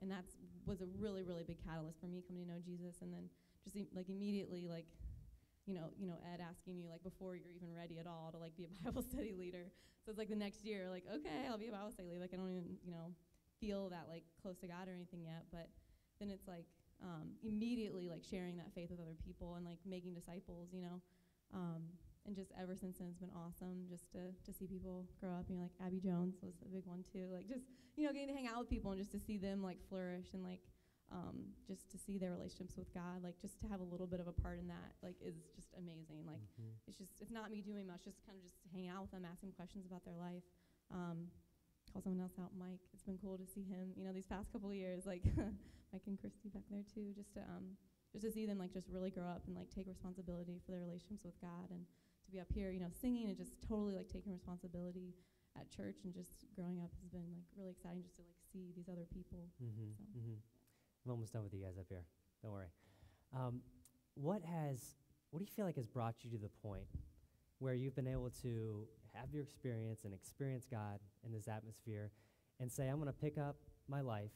And that was a really, really big catalyst for me coming to know Jesus. And then just like immediately, like, Ed asking you like before you're even ready at all to like be a Bible study leader. So it's like the next year, like, okay, I'll be a Bible study leader. Like I don't even, feel that like close to God or anything yet. But then it's like immediately like sharing that faith with other people and like making disciples, and just ever since then it's been awesome just to see people grow up. Like Abby Jones was a big one too. Like just, getting to hang out with people and just to see them like flourish and like just to see their relationships with God, like just to have a little bit of a part in that, like is just amazing. Like it's not me doing much, just kind of just hanging out with them, asking questions about their life. Call someone else out, Mike. It's been cool to see him, these past couple of years, like Mike and Christy back there too, just to see them like just really grow up and like take responsibility for their relationships with God, and to be up here, singing and just totally like taking responsibility at church and just growing up has been like really exciting just to like see these other people. Mm-hmm. So. Mm-hmm. I'm almost done with you guys up here. Don't worry. What do you feel like has brought you to the point where you've been able to have your experience and experience God in this atmosphere and say, I'm going to pick up my life,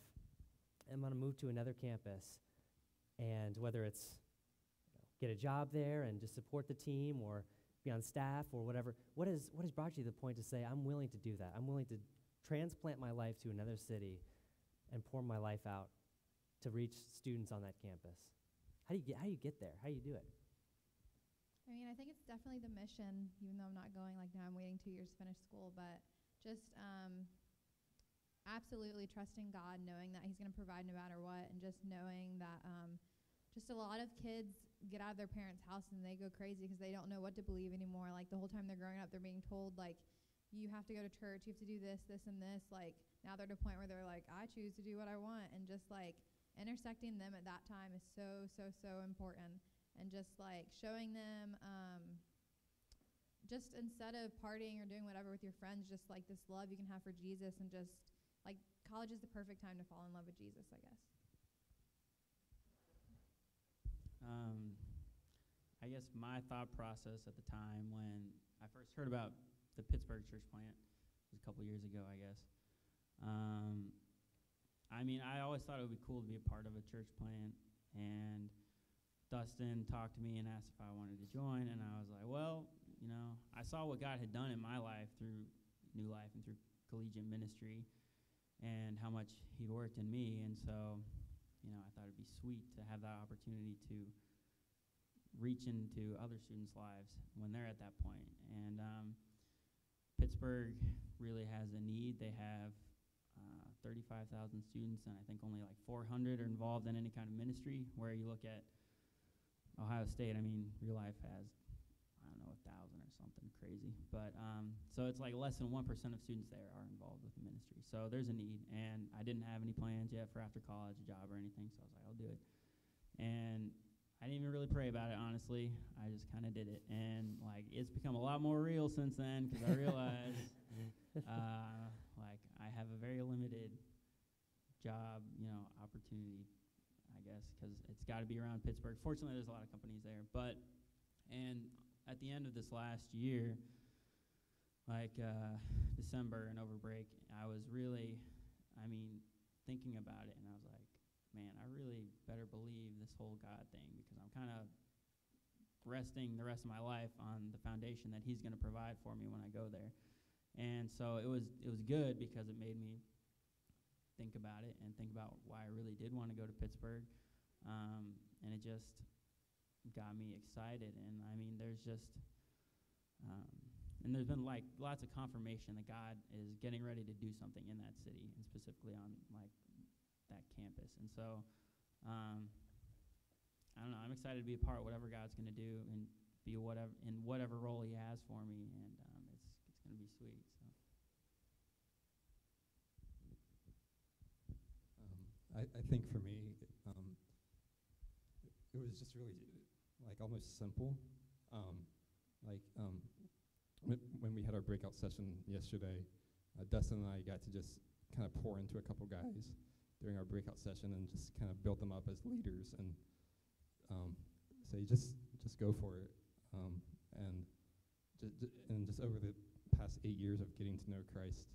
I'm going to move to another campus, and whether it's get a job there and just support the team or be on staff or whatever, what has brought you to the point to say, I'm willing to do that? I'm willing to transplant my life to another city and pour my life out to reach students on that campus. How do you get there? How do you do it? I mean, I think it's definitely the mission, even though I'm not going like now, I'm waiting 2 years to finish school, but just absolutely trusting God, knowing that he's going to provide no matter what, and just knowing that just a lot of kids get out of their parents' house and they go crazy because they don't know what to believe anymore. Like the whole time they're growing up, they're being told like, you have to go to church, you have to do this, this, and this. Like now they're at a point where they're like, I choose to do what I want, and just like intersecting them at that time is so, so, so important. And just like showing them, just instead of partying or doing whatever with your friends, just like this love you can have for Jesus, and just like college is the perfect time to fall in love with Jesus, I guess. I guess my thought process at the time when I first heard about the Pittsburgh church plant was a couple years ago, I guess. I mean, I always thought it would be cool to be a part of a church plant, and Dustin talked to me and asked if I wanted to join, and I was like, well, I saw what God had done in my life through New Life and through collegiate ministry and how much he'd worked in me, and so, I thought it'd be sweet to have that opportunity to reach into other students' lives when they're at that point. And Pittsburgh really has a need. They have 35,000 students, and I think only like 400 are involved in any kind of ministry, where you look at Ohio State, I mean, Real Life has, 1,000 or something crazy. But so it's like less than 1% of students there are involved with the ministry. So there's a need, and I didn't have any plans yet for after college, a job or anything, so I was like, I'll do it. And I didn't even really pray about it, honestly. I just kind of did it. And like it's become a lot more real since then, because I realized like I have a very limited job, opportunity, I guess, because it's got to be around Pittsburgh. Fortunately, there's a lot of companies there. And at the end of this last year, like December and over break, I was really, thinking about it, and I was like, man, I really better believe this whole God thing, because I'm kind of resting the rest of my life on the foundation that he's going to provide for me when I go there. And so it was good, because it made me think about it and think about why I really did want to go to Pittsburgh. And it just got me excited. And I mean, there's just, and there's been like lots of confirmation that God is getting ready to do something in that city, and specifically on like that campus. And so, I don't know, I'm excited to be a part of whatever God's going to do and be whatever role he has for me. And it's going to be sweet. So. I think for me, it was just really like almost simple. When we had our breakout session yesterday, Dustin and I got to just kind of pour into a couple guys during our breakout session and just kind of build them up as leaders and say just go for it. And just over the past 8 years of getting to know Christ,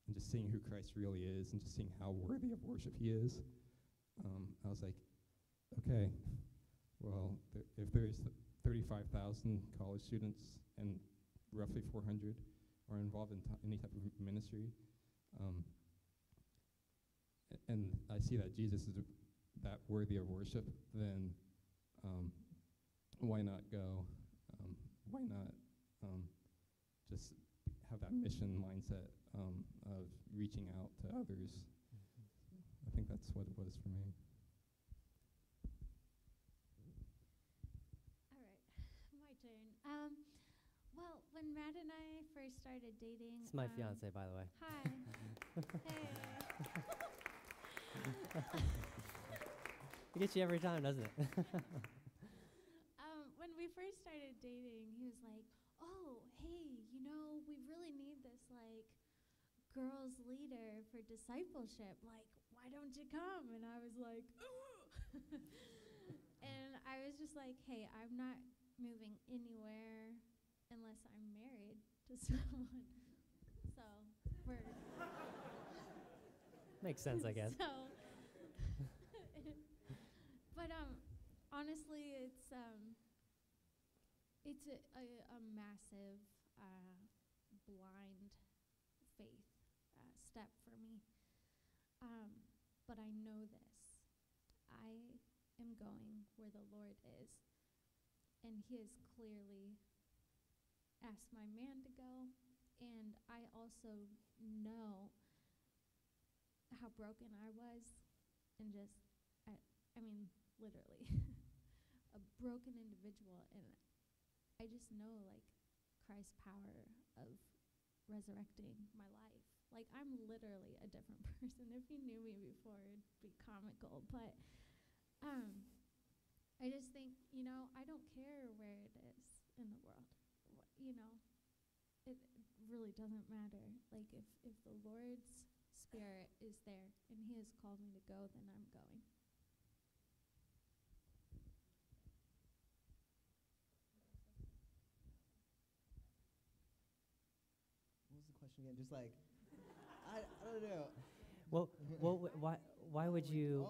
and just seeing who Christ really is, and just seeing how worthy of worship he is, I was like, okay, well, if there's 35,000 college students and roughly 400 are involved in any type of ministry, and I see that Jesus is that worthy of worship, then why not go? Why not just have that mission mindset of reaching out to others? I think that's what it was for me. All right, my turn. Well, when Matt and I first started dating, It's my fiance, by the way. Hi. Hey. It gets you every time, doesn't it? When we first started dating, he was like, "Oh, hey, we really need this like girls leader for discipleship. Like, why don't you come?" And I was like, "Ooh." And I was just like, "Hey, I'm not moving anywhere unless I'm married to someone." So we're Makes sense, I guess. So, but honestly, it's a massive blind faith step for me. But I know this. I am going where the Lord is, and he has clearly asked my man to go, and I also know how broken I was, and just, I mean, literally, a broken individual, and I just know, like, Christ's power of resurrecting my life. Like, I'm literally a different person. If you knew me before, it'd be comical, but I just think, I don't care where it is in the world. It really doesn't matter. Like, if the Lord's Spirit is there and he has called me to go, then I'm going. What was the question again? Just like, I don't know. Well, why would you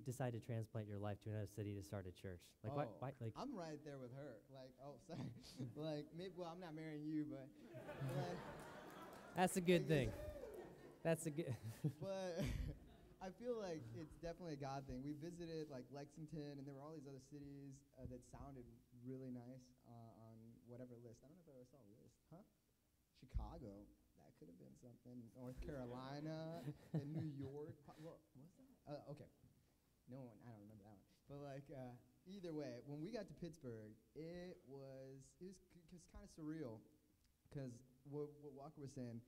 decide to transplant your life to another city to start a church? Like, why? Like, I'm right there with her. Like, sorry. Like, maybe. Well, I'm not marrying you, but like, that's a good thing. That's a good. But I feel like it's definitely a God thing. We visited like Lexington, and there were all these other cities that sounded really nice on whatever list. I don't know if I ever saw a list. Huh? Chicago. That could have been something. North Carolina and New York. What was that? Okay. No one. I don't remember that one. But like, either way, when we got to Pittsburgh, it was kind of surreal, because what Walker was saying,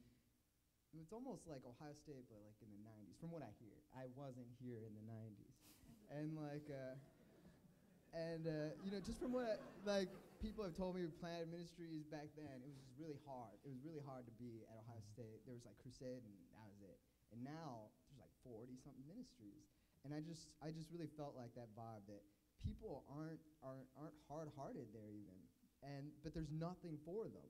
it's almost like Ohio State, but like in the 90s, from what I hear. I wasn't here in the 90s. And like, just from what people have told me who planted ministries back then, it was just really hard. It was really hard to be at Ohio State. There was like Crusade, and that was it. And now there's like 40-something ministries. And I just really felt like that vibe that people aren't hard-hearted there even. But there's nothing for them.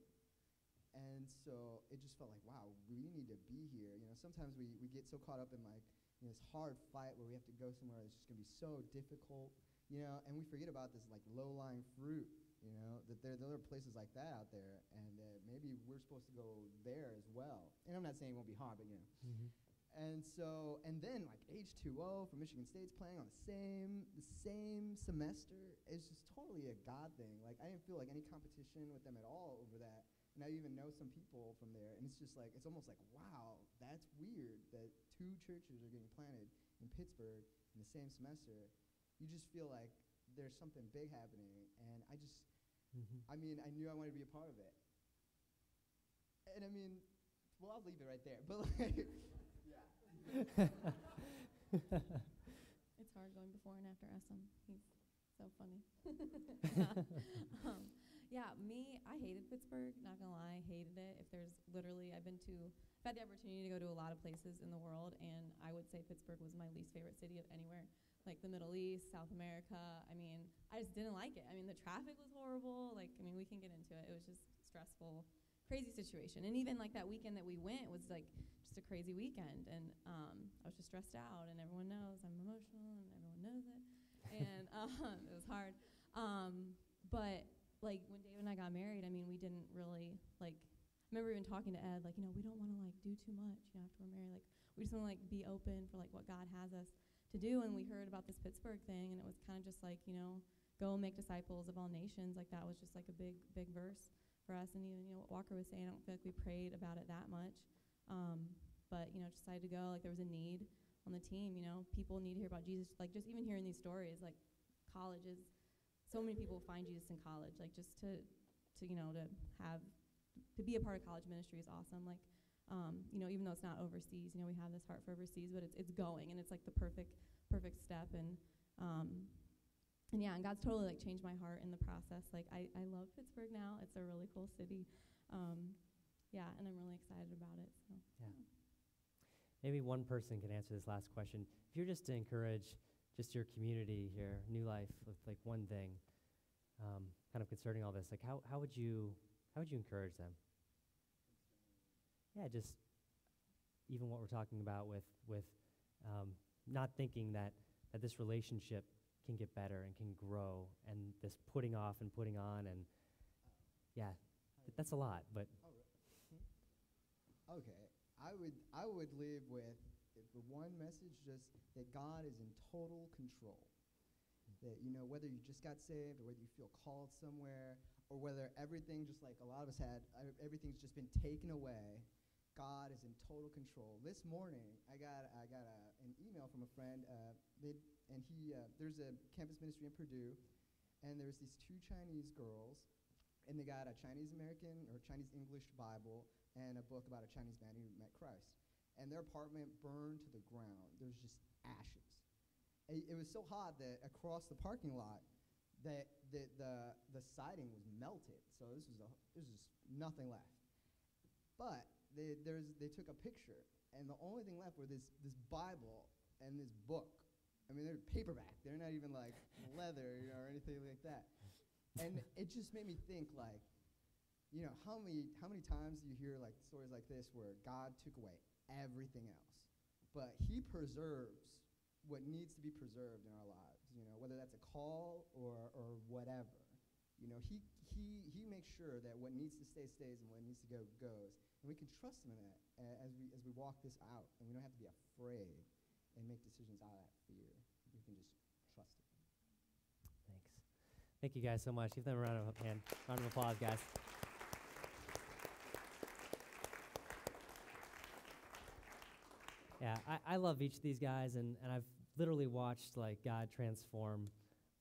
And so it just felt like, wow, we need to be here. Sometimes we get so caught up in like this hard fight where we have to go somewhere that's just going to be so difficult, and we forget about this like low-lying fruit, that there are places like that out there, and maybe we're supposed to go there as well. And I'm not saying it won't be hard, but Mm-hmm. And then like H2O from Michigan State's playing on the same semester. It's just totally a God thing. Like I didn't feel like any competition with them at all over that. And I even know some people from there, and it's just like, it's almost like, wow, that's weird that two churches are getting planted in Pittsburgh in the same semester. You just feel like there's something big happening, and I knew I wanted to be a part of it. And I mean, well, I'll leave it right there, but like, It's hard going before and after SM. He's so funny. Me, I hated Pittsburgh, not gonna lie, hated it. I've had the opportunity to go to a lot of places in the world, and I would say Pittsburgh was my least favorite city of anywhere. Like the Middle East, South America. I mean, I just didn't like it. I mean, the traffic was horrible. Like, I mean, we can get into it. It was just stressful, crazy situation. And even like that weekend that we went was like just a crazy weekend. And I was just stressed out, and everyone knows I'm emotional, and everyone knows it. And it was hard. But like when Dave and I got married, I mean, we didn't really like, I remember even talking to Ed, like, we don't want to like do too much, after we're married. Like, we just want to like be open for like what God has us to do. And we heard about this Pittsburgh thing, and it was kind of just like, go and make disciples of all nations. Like that was just like a big verse for us. And even, what Walker was saying, I don't feel like we prayed about it that much. But, decided to go. Like there was a need on the team, people need to hear about Jesus. Like just even hearing these stories, like colleges, so many people find Jesus in college. Like just to be a part of college ministry is awesome. Like, even though it's not overseas, we have this heart for overseas, but it's going, and it's like the perfect step. And God's totally like changed my heart in the process. Like I love Pittsburgh now. It's a really cool city. And I'm really excited about it. So Yeah. Maybe one person can answer this last question. If you're just to encourage just your community here, New Life, with like one thing, kind of concerning all this, like how would you encourage them? Yeah, just even what we're talking about with not thinking that this relationship can get better and can grow, and this putting off and putting on, and that's a lot, but okay. I would live with the one message, just that God is in total control. That, whether you just got saved, or whether you feel called somewhere, or whether everything, just like a lot of us had, everything's just been taken away, God is in total control. This morning, I got an email from a friend, there's a campus ministry in Purdue, and there's these two Chinese girls, and they got a Chinese American or Chinese English Bible and a book about a Chinese man who met Christ. And their apartment burned to the ground. There's just ashes. It was so hot that across the parking lot, that the siding was melted. So this was just nothing left. But they took a picture, and the only thing left were this Bible and this book. I mean, they're paperback. They're not even like leather, or anything like that. And it just made me think, like, how many times do you hear like stories like this where God took away everything else, but He preserves what needs to be preserved in our lives, whether that's a call or whatever. He makes sure that what needs to stay stays, and what needs to go goes. And we can trust Him in that as we walk this out, and we don't have to be afraid and make decisions out of that fear. We can just trust Him. thanks. Thank you guys so much. Give them a round of applause, guys. Yeah, I love each of these guys, and I've literally watched like God transform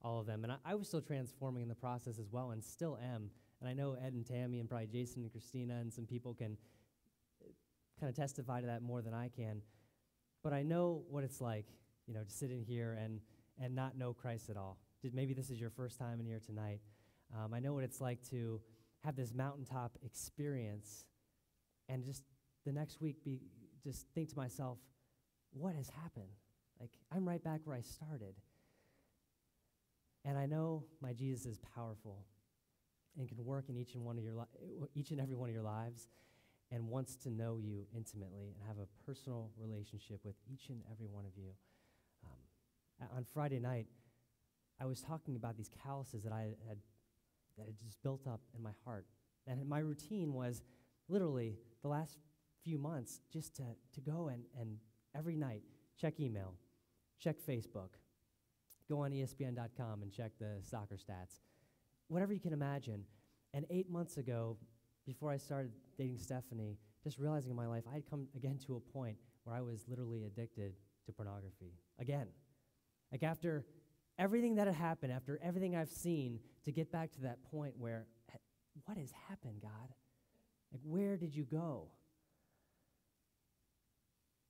all of them. And I was still transforming in the process as well, and still am. And I know Ed and Tammy and probably Jason and Christina and some people can kind of testify to that more than I can. But I know what it's like, to sit in here and not know Christ at all. Maybe this is your first time in here tonight. I know what it's like to have this mountaintop experience, and just the next week just think to myself, what has happened? Like, I'm right back where I started. And I know my Jesus is powerful and can work in each and every one of your lives. and wants to know you intimately and have a personal relationship with each and every one of you. On Friday night, I was talking about these calluses that that had just built up in my heart. And my routine was literally the last few months just to go and every night check email, check Facebook, go on ESPN.com and check the soccer stats, whatever you can imagine. And 8 months ago, before I started dating Stephanie, just realizing in my life I had come again to a point where I was literally addicted to pornography. Again. Like after everything that had happened, after everything I've seen, to get back to that point where, what has happened, God? Like, where did you go?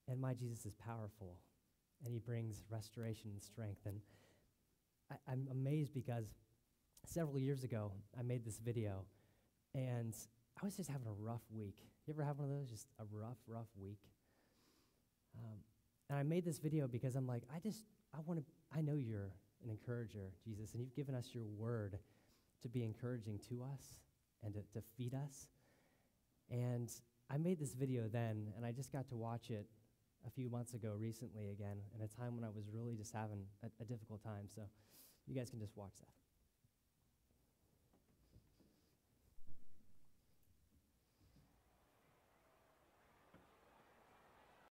And my Jesus is powerful, and he brings restoration and strength. And I'm amazed because several years ago, I made this video, and I was just having a rough week. You ever have one of those? Just a rough week? And I made this video because I'm like, I know you're an encourager, Jesus, and you've given us your word to be encouraging to us and to feed us. And I made this video then, and I just got to watch it a few months ago recently again, in a time when I was really just having a difficult time. So you guys can just watch that.